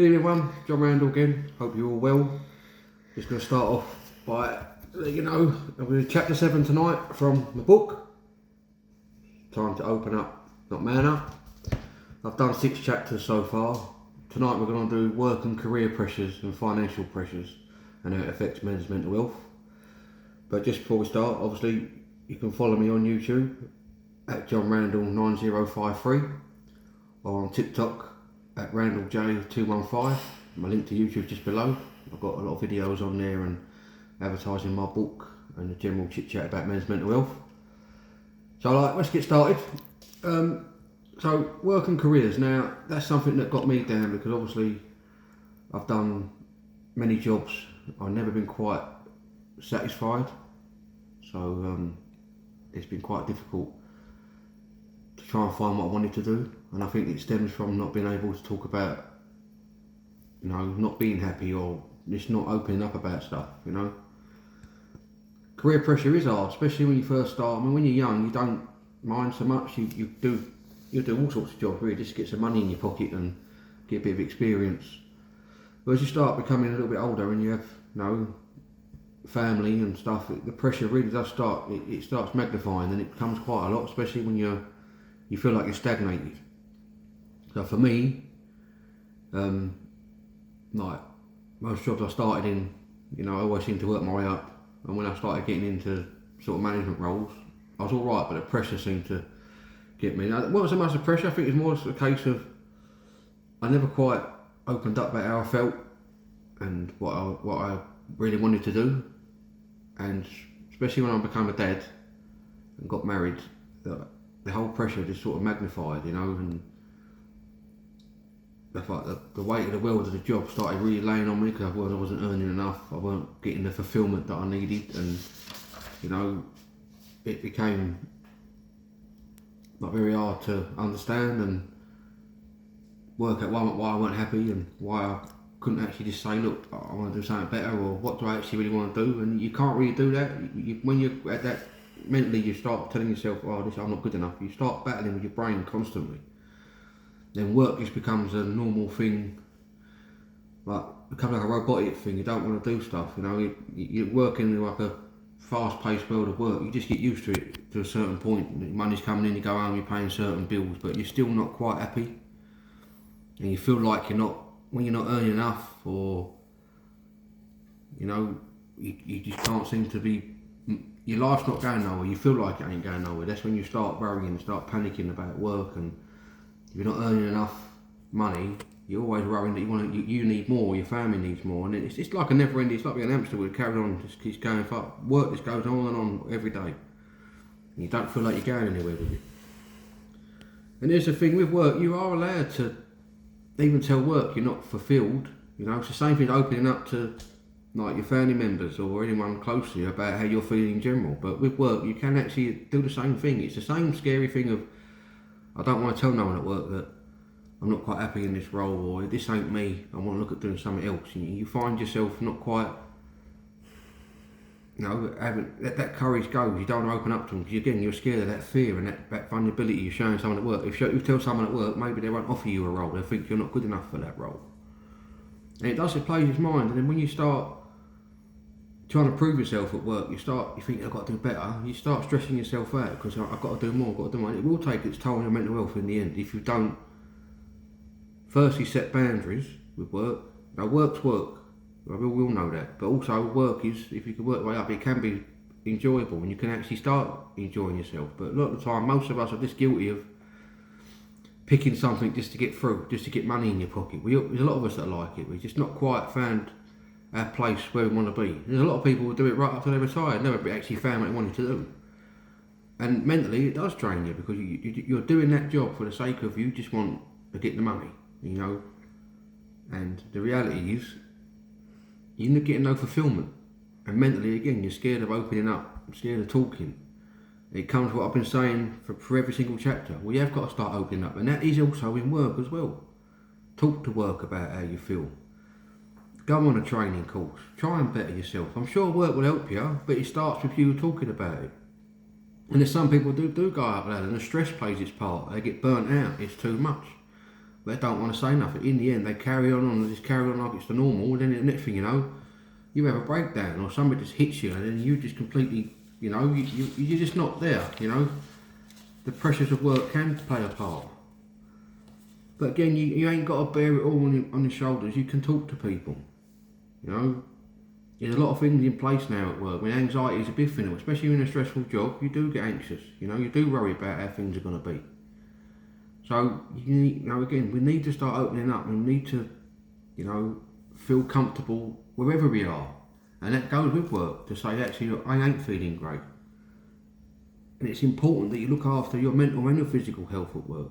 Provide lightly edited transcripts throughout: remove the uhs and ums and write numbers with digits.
Good evening everyone, John Randall again, hope you're all well. Just going to start off by letting you know, I'm going to chapter 7 tonight from the book. Time to open up, not man up. I've done 6 chapters so far. Tonight we're going to do work and career pressures and financial pressures and how it affects men's mental health. But just before we start, obviously you can follow me on YouTube at John Randall 9053 or on TikTok at RandallJ215. My link to YouTube is just below. I've got a lot of videos on there and advertising my book and a general chit chat about men's mental health. So let's get started. So work and careers. Now that's something that got me down because obviously I've done many jobs. I've never been quite satisfied. So it's been quite difficult to try and find what I wanted to do, and I think it stems from not being able to talk about, not being happy or just not opening up about stuff, Career pressure is hard, especially when you first start. I mean, when you're young, you don't mind so much. You do all sorts of jobs really just to get some money in your pocket and get a bit of experience. But as you start becoming a little bit older and you have, family and stuff, the pressure really does start. It starts magnifying, and it becomes quite a lot, especially when you feel like you're stagnated. So for me, like most jobs I started in, I always seemed to work my way up. And when I started getting into sort of management roles, I was all right, but the pressure seemed to get me. Now, it wasn't so much the pressure. I think it's more a case of I never quite opened up about how I felt and what I really wanted to do. And especially when I became a dad and got married, the whole pressure just sort of magnified, and the weight of the world of the job started really laying on me because I wasn't earning enough, I weren't getting the fulfilment that I needed, and it became very hard to understand and work out why I weren't happy and why I couldn't actually just say, look, I want to do something better, or what do I actually really want to do? And you can't really do that. When you're at that, mentally you start telling yourself, I'm not good enough. You start battling with your brain constantly. Then work just becomes a normal thing, becomes like a robotic thing. You don't want to do stuff, you're working in like a fast-paced world of work. You just get used to it to a certain point. Money's coming in, you go home, you're paying certain bills, but you're still not quite happy. And you feel like when you're not earning enough, or you just can't seem to be, your life's not going nowhere, you feel like it ain't going nowhere. That's when you start worrying and start panicking about work, and if you're not earning enough money, you're always worrying that you need more, your family needs more, and it's like a never ending. It's like being an hamster wheel, carrying on, just keeps going up. Work just goes on and on every day, and you don't feel like you're going anywhere with it. And here's the thing with work: you are allowed to even tell work you're not fulfilled. It's the same thing opening up to like your family members or anyone close to you about how you're feeling in general. But with work, you can actually do the same thing. It's the same scary thing of, I don't want to tell no one at work that I'm not quite happy in this role, or this ain't me, I want to look at doing something else. And you find yourself not quite, having that courage goes. You don't want to open up to them because again, you're scared of that fear and that vulnerability you're showing someone at work. If you tell someone at work, maybe they won't offer you a role. They'll think you're not good enough for that role. And it plays his mind. And then when you start trying to prove yourself at work, you think I've got to do better. You start stressing yourself out because I've got to do more, And it will take its toll on your mental health in the end if you don't firstly set boundaries with work. Now work's work. We all know that, but also work is, if you can work your way up, it can be enjoyable and you can actually start enjoying yourself. But a lot of the time, most of us are just guilty of picking something just to get through, just to get money in your pocket. There's a lot of us that like it. We've just not quite found our place where we want to be. There's a lot of people who do it right up till they retire, never actually found what they wanted to do. And mentally, it does drain you because you're doing that job for the sake of you just want to get the money, And the reality is, you're not getting no fulfilment, and mentally again you're scared of opening up, scared of talking. It comes to what I've been saying for every single chapter. We have got to start opening up, and that is also in work as well. Talk to work about how you feel. Go on a training course, try and better yourself. I'm sure work will help you, but it starts with you talking about it. And there's some people do go out there and the stress plays its part. They get burnt out, it's too much. they don't want to say nothing. In the end, they carry on and just carry on like it's the normal, and then the next thing you know, you have a breakdown or somebody just hits you, and then you just completely, you're just not there, The pressures of work can play a part. But again, you ain't got to bear it all on your shoulders. You can talk to people, There's a lot of things in place now at work. When anxiety is a big thing, especially in a stressful job, you do get anxious. You do worry about how things are going to be. So, again, we need to start opening up. We need to, feel comfortable wherever we are. And that goes with work, to say, actually, look, I ain't feeling great. And it's important that you look after your mental and your physical health at work.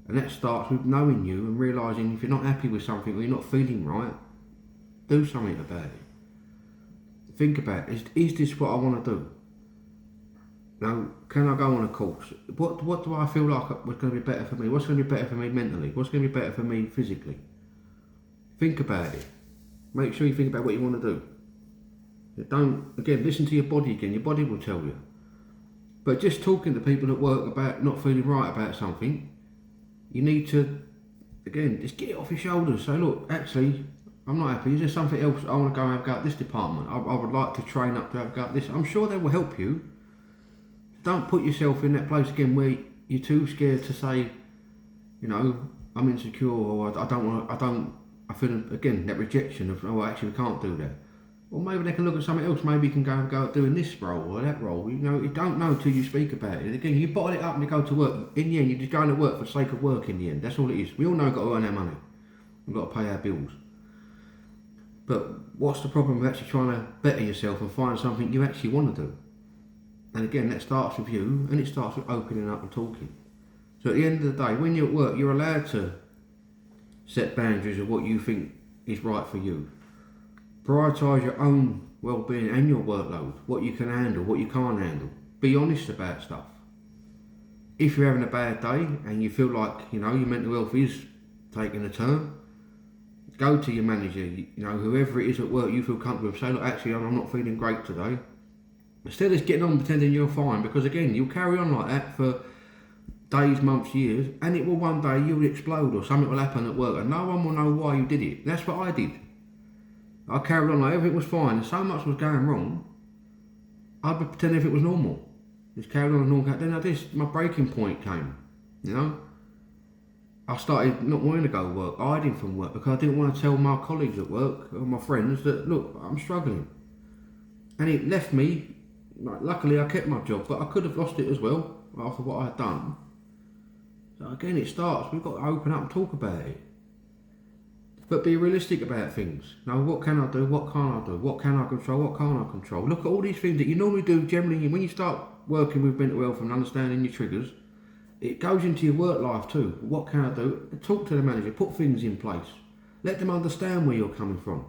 And that starts with knowing you and realising if you're not happy with something or you're not feeling right, do something about it. Think about it. Is this what I want to do? Now, can I go on a course? What do I feel like was going to be better for me? What's going to be better for me mentally? What's going to be better for me physically? Think about it. Make sure you think about what you want to do. Again, listen to your body again. Your body will tell you. But just talking to people at work about not feeling right about something, you need to, again, just get it off your shoulders. Say, look, actually, I'm not happy. Is there something else I want to go and have a go at this department? I would like to train up to have a go at this. I'm sure they will help you. Don't put yourself in that place again where you're too scared to say, I'm insecure, or I feel, again, that rejection of, actually we can't do that. Or maybe they can look at something else. Maybe you can go and go at doing this role or that role. You don't know until you speak about it. Again, you bottle it up and you go to work. In the end, you're just going to work for the sake of work in the end. That's all it is. We all know we've got to earn our money. We've got to pay our bills. But what's the problem with actually trying to better yourself and find something you actually want to do? And again, that starts with you, and it starts with opening up and talking. So at the end of the day, when you're at work, you're allowed to set boundaries of what you think is right for you. Prioritise your own well-being and your workload, what you can handle, what you can't handle. Be honest about stuff. If you're having a bad day and you feel like, your mental health is taking a turn, go to your manager, whoever it is at work you feel comfortable with, say, look, actually, I'm not feeling great today. Instead of getting on pretending you're fine, because again, you'll carry on like that for days, months, years, and it will one day, you will explode or something will happen at work and no one will know why you did it. That's what I did. I carried on like everything was fine and so much was going wrong, I'd pretend if it was normal. Just carried on as normal. Then my breaking point came, I started not wanting to go to work, hiding from work, because I didn't want to tell my colleagues at work or my friends that, look, I'm struggling. And it left me, luckily I kept my job, but I could have lost it as well after what I had done. So again, it starts, we've got to open up and talk about it. But be realistic about things. Now, what can I do? What can't I do? What can I control? What can't I control? Look at all these things that you normally do generally when you start working with mental health and understanding your triggers. It goes into your work life too. What can I do? Talk to the manager, put things in place. Let them understand where you're coming from.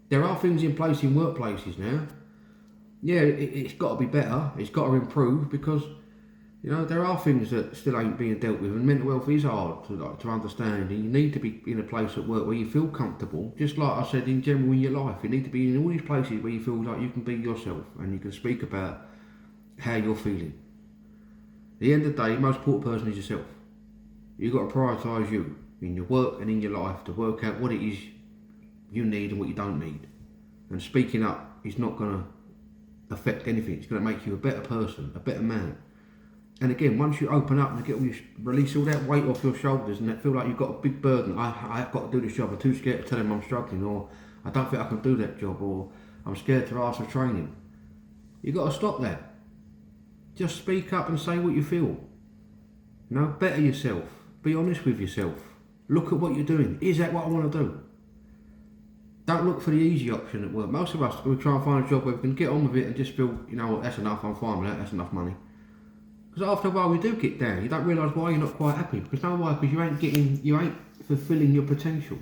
There are things in place in workplaces now. Yeah, it's got to be better. It's got to improve because, there are things that still ain't being dealt with, and mental health is hard to understand. And you need to be in a place at work where you feel comfortable. Just like I said, in general in your life, you need to be in all these places where you feel like you can be yourself and you can speak about how you're feeling. At the end of the day, the most important person is yourself. You've got to prioritise you in your work and in your life to work out what it is you need and what you don't need. And speaking up is not going to affect anything. It's going to make you a better person, a better man. And again, once you open up and release all that weight off your shoulders and that feel like you've got a big burden, I've got to do this job, I'm too scared to tell them I'm struggling, or I don't think I can do that job, or I'm scared to ask for training. You've got to stop that. Just speak up and say what you feel. Better yourself. Be honest with yourself. Look at what you're doing. Is that what I want to do? Don't look for the easy option at work. Most of us, we try and find a job where we can get on with it and just feel, that's enough, I'm fine with that, that's enough money. Because after a while we do get down. You don't realise why you're not quite happy. Because you ain't fulfilling your potential.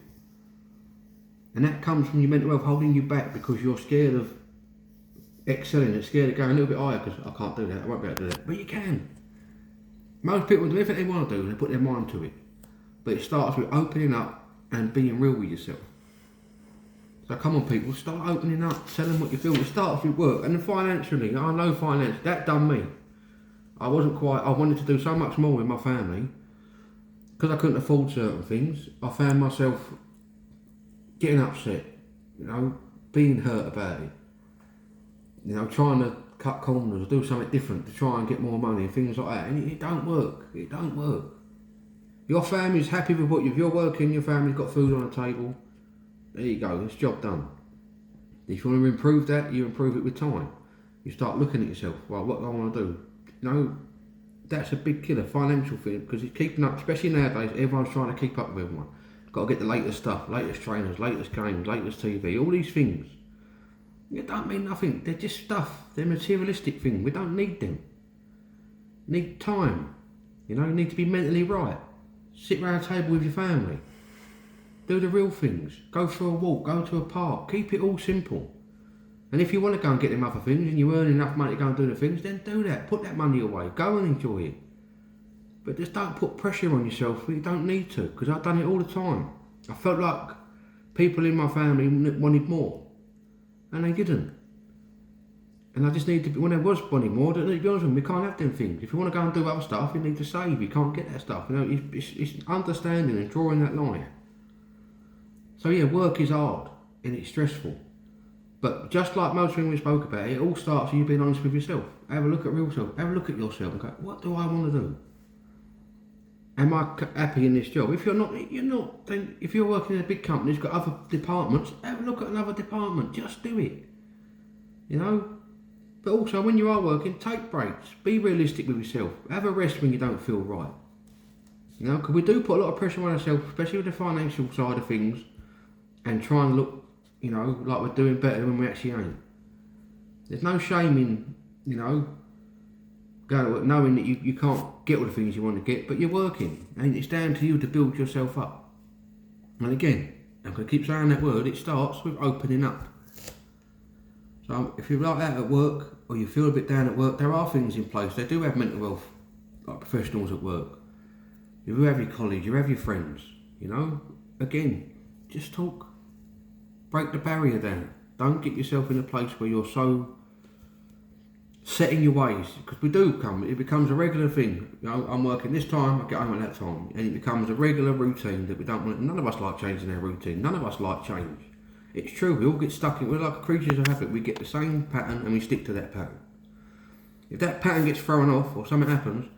And that comes from your mental health holding you back because you're scared of excelling and scared of going a little bit higher because I can't do that, I won't be able to do that. But you can. Most people do everything they want to do and they put their mind to it. But it starts with opening up and being real with yourself. So come on people, start opening up, tell them what you feel. It starts with work. And then financially, I know finance, that done me. I wanted to do so much more with my family. because I couldn't afford certain things, I found myself getting upset, being hurt about it, trying to cut corners or do something different to try and get more money and things like that, and it don't work. It don't work. Your family's happy with what if you're working, your family's got food on the table. There you go, it's job done. If you want to improve that, you improve it with time. You start looking at yourself, well, what do I want to do? That's a big killer, financial thing, because it's keeping up, especially nowadays, everyone's trying to keep up with everyone. Got to get the latest stuff, latest trainers, latest games, latest TV, all these things. It don't mean nothing, they're just stuff, they're materialistic things, we don't need them. Need time, you need to be mentally right. Sit around a table with your family. Do the real things. Go for a walk, go to a park. Keep it all simple. And if you want to go and get them other things and you earn enough money to go and do the things, then do that. Put that money away. Go and enjoy it. But just don't put pressure on yourself when you don't need to, because I've done it all the time. I felt like people in my family wanted more, and they didn't. And I just need to be, when there was wanting more, to be honest with them, we can't have them things. If you want to go and do other stuff, you need to save. You can't get that stuff. It's understanding and drawing that line. So yeah, work is hard and it's stressful. But just like most things we spoke about, it all starts with you being honest with yourself. Have a look at yourself. Have a look at yourself and go, what do I want to do? Am I happy in this job? If you're not, then if you're working in a big company that's got other departments, have a look at another department. Just do it. But also, when you are working, take breaks. Be realistic with yourself. Have a rest when you don't feel right. Because we do put a lot of pressure on ourselves, especially with the financial side of things, and try and look, like we're doing better when we actually ain't. There's no shame in, knowing that you can't get all the things you want to get, but you're working, and it's down to you to build yourself up. And again, I'm going to keep saying that word, it starts with opening up. So if you're like that at work, or you feel a bit down at work, there are things in place. They do have mental health, like professionals at work. You have your colleagues, you have your friends, Again, just talk. Break the barrier down. Don't get yourself in a place where you're so set in your ways, because it becomes a regular thing. I'm working this time, I get home at that time, and it becomes a regular routine that we don't want. None of us like changing our routine. None of us like change. It's true, we all get stuck in, we're like creatures of habit. We get the same pattern and we stick to that pattern. If that pattern gets thrown off or something happens,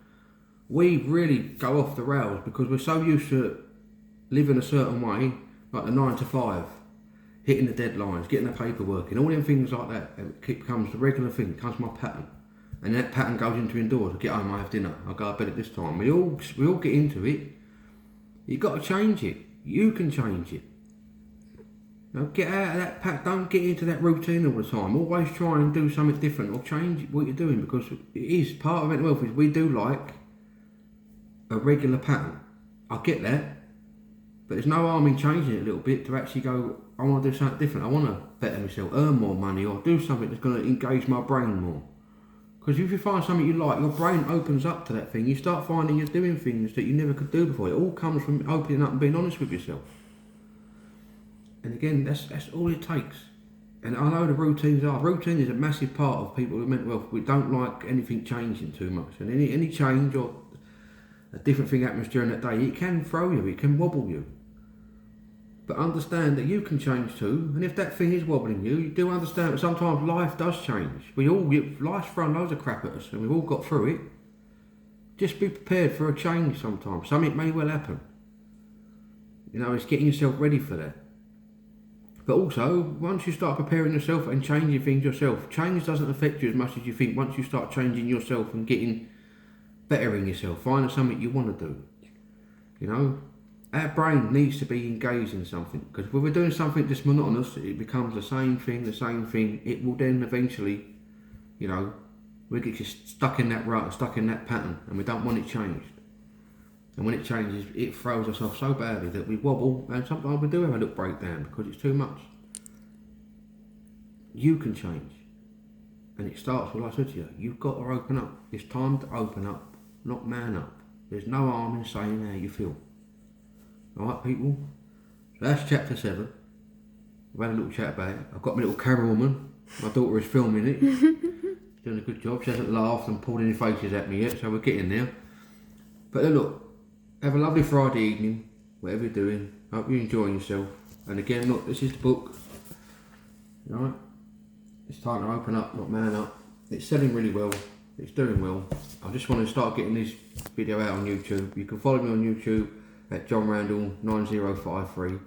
we really go off the rails because we're so used to living a certain way, like the 9 to 5, hitting the deadlines, getting the paperwork and all them things like that. It becomes the regular thing, it becomes my pattern. And that pattern goes into indoors. I get home, I have dinner, I go to bed at this time. We all get into it. You've got to change it. You can change it. Get out of that pattern. Don't get into that routine all the time. Always try and do something different or change what you're doing, because it is part of mental health. Is we do like a regular pattern. I get that, but there's no harm in changing it a little bit to actually go, I want to do something different. I want to better myself, earn more money, or do something that's going to engage my brain more. Because if you find something you like, your brain opens up to that thing. You start finding you're doing things that you never could do before. It all comes from opening up and being honest with yourself. And again, that's all it takes. And I know the routines are. Routine is a massive part of people with mental health. We don't like anything changing too much. And any change or a different thing happens during that day, it can throw you, it can wobble you. But understand that you can change too. And if that thing is wobbling you, you do understand that sometimes life does change. Life's thrown loads of crap at us and we've all got through it. Just be prepared for a change sometimes. Something may well happen. It's getting yourself ready for that. But also, once you start preparing yourself and changing things yourself, change doesn't affect you as much as you think. Once you start changing yourself and getting bettering yourself, finding something you want to do. Our brain needs to be engaged in something, because if we're doing something just monotonous, it becomes the same thing. It will then eventually, we get just stuck in that rut, stuck in that pattern, and we don't want it changed. And when it changes, it throws us off so badly that we wobble, and sometimes we do have a little breakdown because it's too much. You can change. And it starts with what I said to you. You've got to open up. It's time to open up, not man up. There's no harm in saying how you feel. Alright, people? So that's chapter 7. We've had a little chat about it. I've got my little camerawoman. My daughter is filming it. She's doing a good job. She hasn't laughed and pulled any faces at me yet, so we're getting there. But look, have a lovely Friday evening, whatever you're doing. Hope you're enjoying yourself. And again, look, this is the book. Alright? It's time to open up, not man up. It's selling really well. It's doing well. I just want to start getting this video out on YouTube. You can follow me on YouTube at John Randall 9053.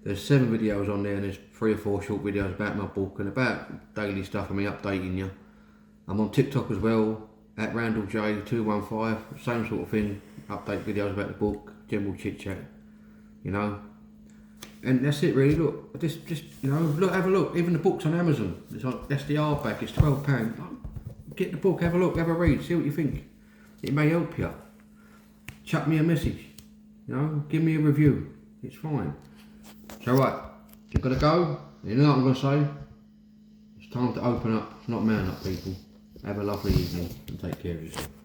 There's 7 videos on there, and there's 3 or 4 short videos about my book and about daily stuff. I mean, updating you. I'm on TikTok as well at RandallJ215. Same sort of thing. Update videos about the book, general chit chat. You know. And that's it really. Look, just you know, look, have a look. Even the book's on Amazon. It's like, that's the hardback. It's £12. Get the book, have a look, have a read, see what you think. It may help you. Chuck me a message. You know, give me a review. It's fine. So right, you've got to go. You know what I'm going to say? It's time to open up, not man up, people. Have a lovely evening and take care of yourself.